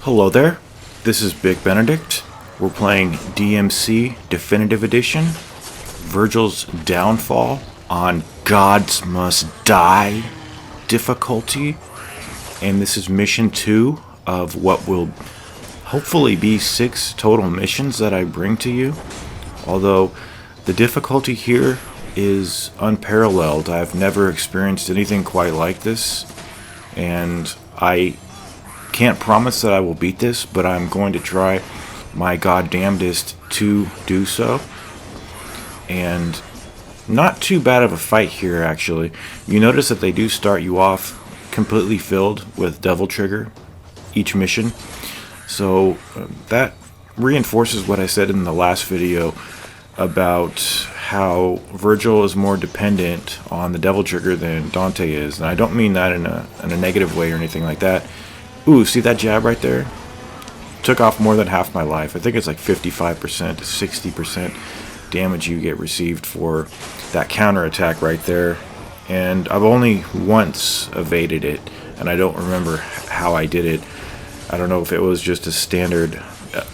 Hello there, this is Big Benedict. We're playing DmC Definitive Edition, Vergil's Downfall on Gods Must Die difficulty. And this is mission 2 of what will hopefully be 6 total missions that I bring to you. Although the difficulty here is unparalleled. I've never experienced anything quite like this, and I can't promise that I will beat this, but I'm going to try my goddamnedest to do so. And not too bad of a fight here, actually. You notice that they do start you off completely filled with Devil Trigger each mission, so that reinforces what I said in the last video about how Vergil is more dependent on the Devil Trigger than Dante is. And I don't mean that in a negative way or anything like that. Ooh, see that jab right there? Took off more than half my life. I think it's like 55% to 60% damage you get received for that counterattack right there. And I've only once evaded it, and I don't remember how I did it. I don't know if it was just a standard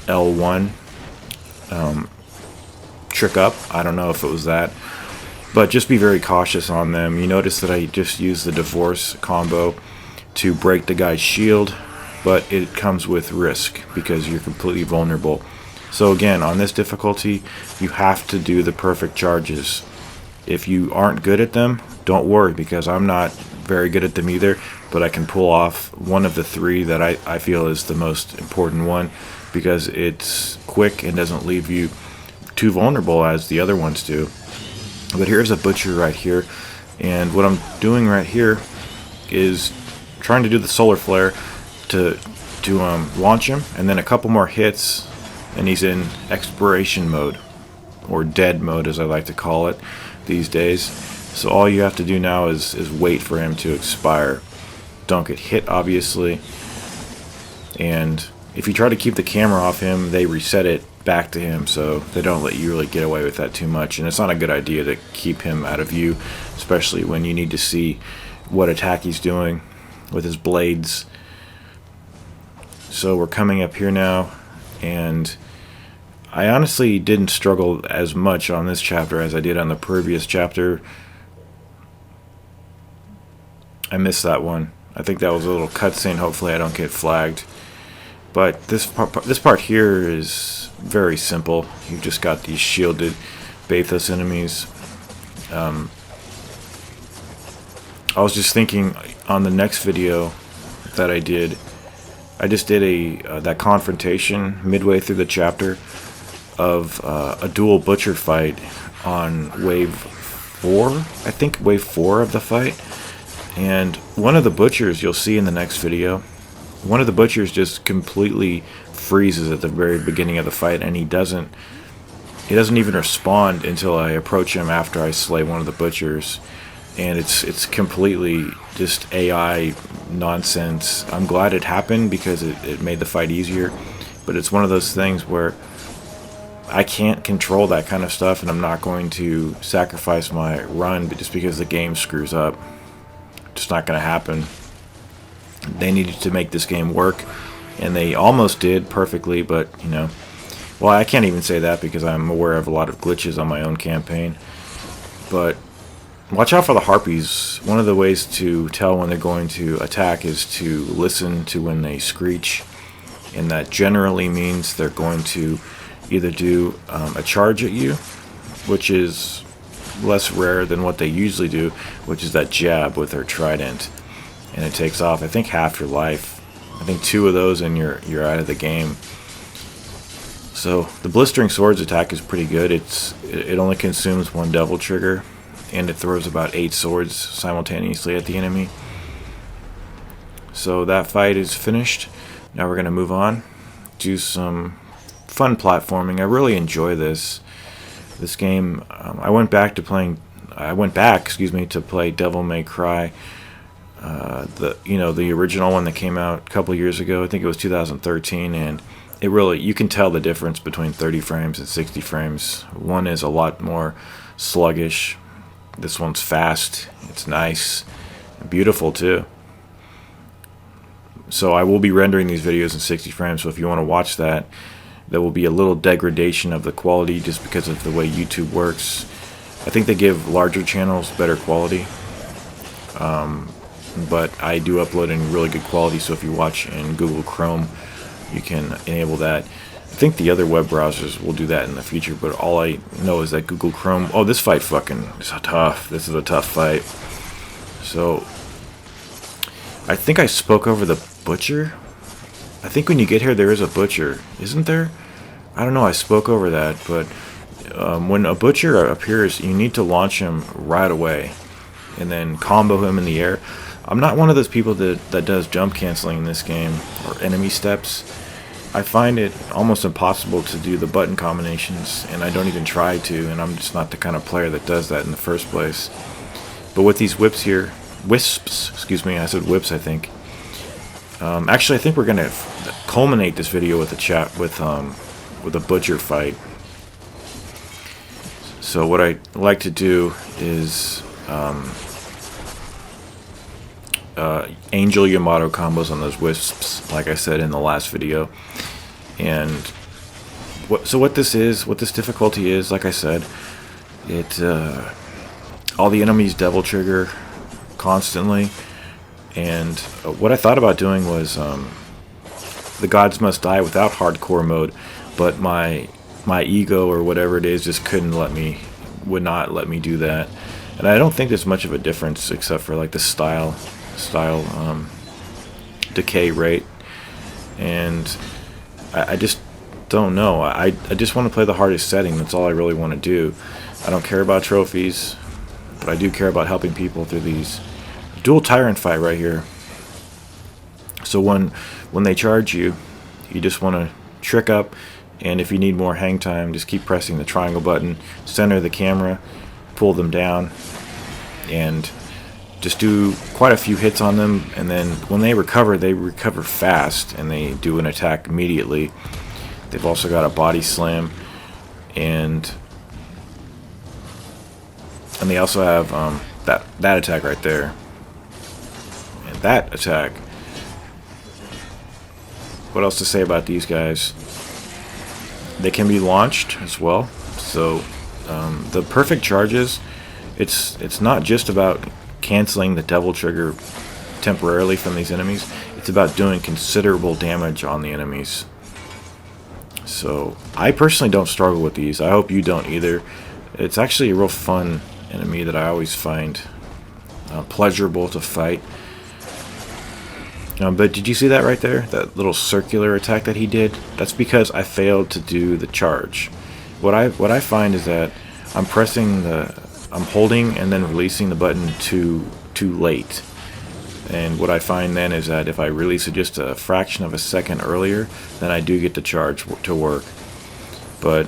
L1 trick up. I don't know if it was that. But just be very cautious on them. You notice that I just used the Divorce combo to break the guy's shield, but it comes with risk because you're completely vulnerable. So again, on this difficulty, you have to do the perfect charges. If you aren't good at them, don't worry, because I'm not very good at them either, but I can pull off one of the 3 that I feel is the most important one, because it's quick and doesn't leave you too vulnerable as the other ones do. But here's a butcher right here, and what I'm doing right here is trying to do the solar flare to launch him, and then a couple more hits and he's in expiration mode, or dead mode as I like to call it these days. So all you have to do now is wait for him to expire. Don't get hit, obviously, and if you try to keep the camera off him, they reset it back to him, so they don't let you really get away with that too much. And it's not a good idea to keep him out of view, especially when you need to see what attack he's doing with his blades. So we're coming up here now, and I honestly didn't struggle as much on this chapter as I did on the previous chapter. I missed that one. I think that was a little cutscene. Hopefully I don't get flagged. But this part here is very simple. You've just got these shielded Bathos enemies. I was just thinking on the next video that I just did that confrontation midway through the chapter of a dual butcher fight on wave 4, I think wave 4 of the fight. And one of the butchers, you'll see in the next video, one of the butchers just completely freezes at the very beginning of the fight, and he doesn't even respond until I approach him after I slay one of the butchers. And it's completely just AI nonsense. I'm glad it happened because it made the fight easier, but it's one of those things where I can't control that kind of stuff, and I'm not going to sacrifice my run just because the game screws up. It's not going to happen. They needed to make this game work, and they almost did perfectly, but well, I can't even say that because I'm aware of a lot of glitches on my own campaign. But watch out for the harpies. One of the ways to tell when they're going to attack is to listen to when they screech, and that generally means they're going to either do a charge at you, which is less rare than what they usually do, which is that jab with their trident, and it takes off, I think, half your life. I think 2 of those and you're out of the game. So the blistering swords attack is pretty good. It only consumes 1 Devil Trigger, and it throws about 8 swords simultaneously at the enemy. So that fight is finished. Now we're going to move on, do some fun platforming. I really enjoy this game. I went back to play Devil May Cry, the original one that came out a couple years ago. I think it was 2013, and you can tell the difference between 30 frames and 60 frames. One is a lot more sluggish. This one's fast. It's nice and beautiful too. So I will be rendering these videos in 60 frames, so if you want to watch that, there will be a little degradation of the quality just because of the way YouTube works. I think they give larger channels better quality, but I do upload in really good quality, so if you watch in Google Chrome, you can enable that. I think the other web browsers will do that in the future, but all I know is that Google Chrome... Oh, this fight fucking is tough. This is a tough fight. So, I think I spoke over the butcher. I think when you get here, there is a butcher. Isn't there? I don't know. I spoke over that, but when a butcher appears, you need to launch him right away and then combo him in the air. I'm not one of those people that does jump canceling in this game or enemy steps. I find it almost impossible to do the button combinations, and I don't even try to, and I'm just not the kind of player that does that in the first place. But with these wisps, excuse me, I said whips, I think. Actually, I think we're gonna culminate this video with a chat with a butcher fight. So what I like to do is Angel Yamato combos on those wisps, like I said in the last video. And what this difficulty is, like I said, all the enemies double trigger constantly. And what I thought about doing was the gods must die without hardcore mode, but my ego or whatever it is just would not let me do that. And I don't think there's much of a difference except for like the style decay rate. And I just don't know. I just want to play the hardest setting. That's all I really want to do. I don't care about trophies, but I do care about helping people through these. Dual tyrant fight right here. So when they charge you, you just want to trick up, and if you need more hang time, just keep pressing the triangle button, center the camera, pull them down, and just do quite a few hits on them. And then when they recover fast, and they do an attack immediately. They've also got a body slam, and they also have that attack right there. That attack. What else to say about these guys? They can be launched as well. So the perfect charges, it's not just about canceling the double trigger temporarily from these enemies. It's about doing considerable damage on the enemies. So I personally don't struggle with these. I hope you don't either. It's actually a real fun enemy that I always find pleasurable to fight. But did you see that right there? That little circular attack that he did? That's because I failed to do the charge. What I find is that I'm holding and then releasing the button too late. And what I find then is that if I release it just a fraction of a second earlier, then I do get the charge to work. But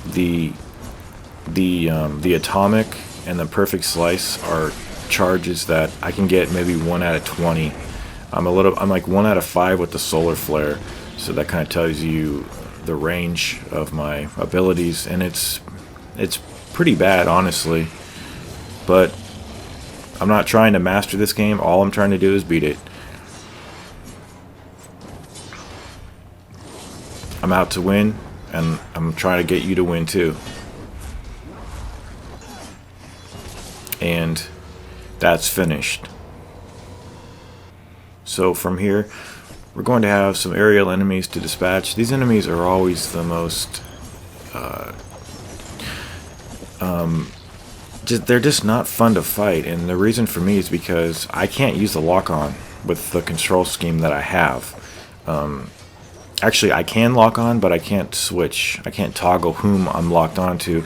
the atomic and the perfect slice are charges that I can get maybe 1 out of 20. I'm like 1 out of 5 with the solar flare, so that kind of tells you the range of my abilities, and it's pretty bad, honestly. But I'm not trying to master this game. All I'm trying to do is beat it. I'm out to win, and I'm trying to get you to win too. And that's finished. So from here, we're going to have some aerial enemies to dispatch. These enemies are always the most they're just not fun to fight, and the reason for me is because I can't use the lock-on with the control scheme that I have. Actually, I can lock on, but I can't switch. I can't toggle whom I'm locked on to,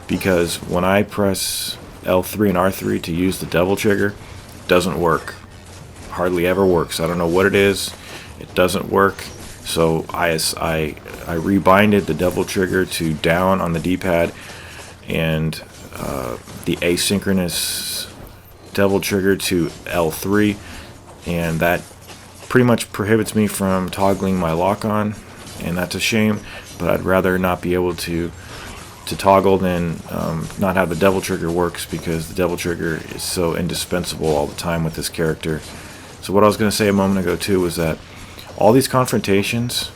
because when I press L3 and R3 to use the double trigger, it doesn't work. Hardly ever works. I don't know what it is. It doesn't work. So I rebinded the double trigger to down on the D-pad, and the asynchronous double trigger to L3, and that pretty much prohibits me from toggling my lock-on, and that's a shame. But I'd rather not be able to toggle than not have the double trigger works, because the double trigger is so indispensable all the time with this character. So what I was going to say a moment ago too was that all these confrontations,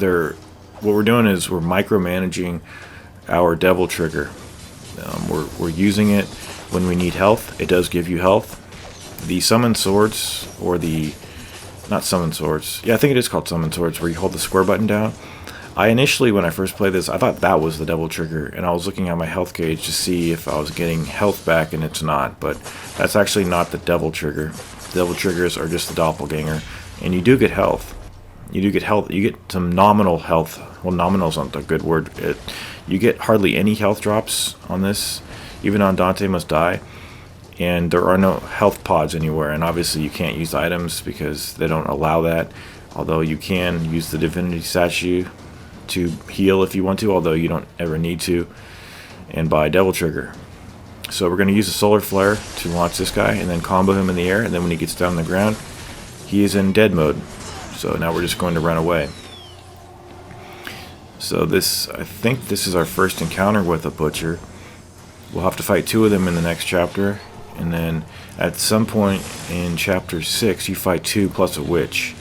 what we're doing is we're micromanaging our devil trigger. We're using it when we need health. It does give you health. The summon swords, or the not summon swords. Yeah, I think it is called summon swords, where you hold the square button down. I initially, when I first played this, I thought that was the devil trigger, and I was looking at my health gauge to see if I was getting health back, and it's not. But that's actually not the devil trigger. Devil triggers are just the doppelganger, and you do get health. You do get health. You get some nominal health. Well, nominal is not a good word. You get hardly any health drops on this, even on Dante Must Die. And there are no health pods anywhere, and obviously you can't use items because they don't allow that. Although you can use the Divinity Statue to heal if you want to, although you don't ever need to, and buy Devil Trigger. So we're going to use a Solar Flare to launch this guy, and then combo him in the air, and then when he gets down on the ground, he is in dead mode. So now we're just going to run away. So I think this is our first encounter with a Butcher. We'll have to fight 2 of them in the next chapter, and then at some point in chapter 6 you fight 2 plus a witch.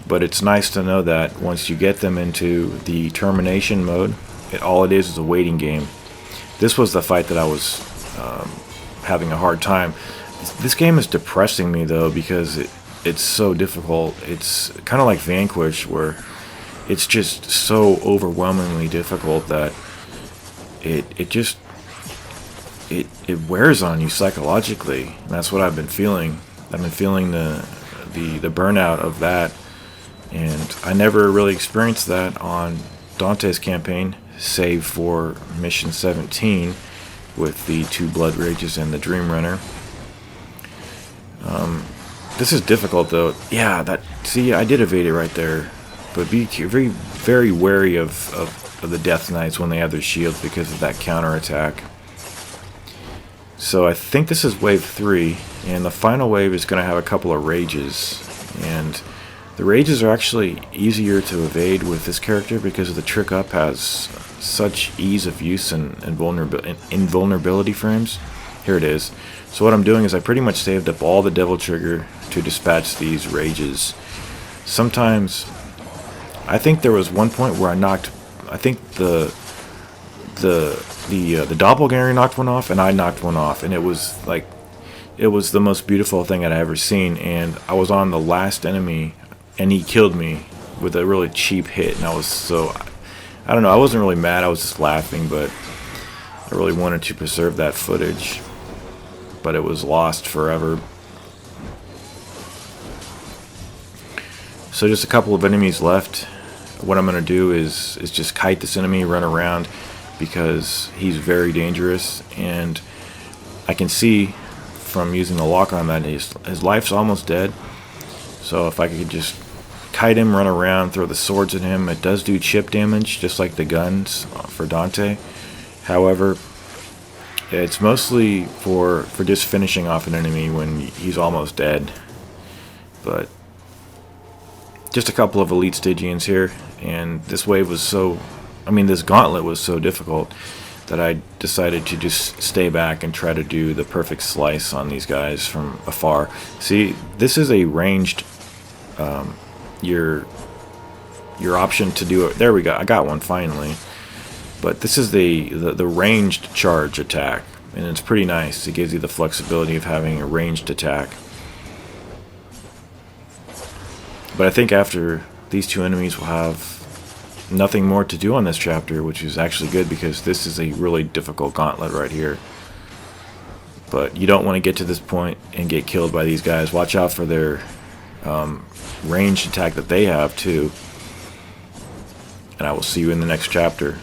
But it's nice to know that once you get them into the termination mode, all it is a waiting game. This was the fight that I was having a hard time. This game is depressing me though, because it's so difficult. It's kind of like Vanquish, where it's just so overwhelmingly difficult that it wears on you psychologically. And that's what I've been feeling. I've been feeling the burnout of that, and I never really experienced that on Dante's campaign, save for mission 17 with the 2 Blood Rages and the Dream Runner. This is difficult though. Yeah, see, I did evade it right there. But be very, very wary of the Death Knights when they have their shields because of that counterattack. So I think this is wave 3, and the final wave is going to have a couple of rages. And the rages are actually easier to evade with this character because the Trick Up has such ease of use and invulnerability frames. Here it is. So what I'm doing is I pretty much saved up all the Devil Trigger to dispatch these rages. Sometimes, I think there was one point where I think the doppelganger knocked one off, and I knocked one off, and it was the most beautiful thing I'd ever seen. And I was on the last enemy, and he killed me with a really cheap hit, and I don't know, I wasn't really mad, I was just laughing, but I really wanted to preserve that footage, but it was lost forever. So just a couple of enemies left. What I'm going to do is just kite this enemy, run around, because he's very dangerous, and I can see from using the lock on that his life's almost dead. So if I could just kite him, run around, throw the swords at him, it does do chip damage just like the guns for Dante. However, it's mostly for just finishing off an enemy when he's almost dead. But just a couple of elite Stygians here, and this gauntlet was so difficult that I decided to just stay back and try to do the perfect slice on these guys from afar. See, this is a ranged, your option to do it. There we go, I got one finally. But this is the ranged charge attack, and it's pretty nice. It gives you the flexibility of having a ranged attack. But I think after these 2 enemies, we'll have nothing more to do on this chapter, which is actually good because this is a really difficult gauntlet right here. But you don't want to get to this point and get killed by these guys. Watch out for their ranged attack that they have too. And I will see you in the next chapter.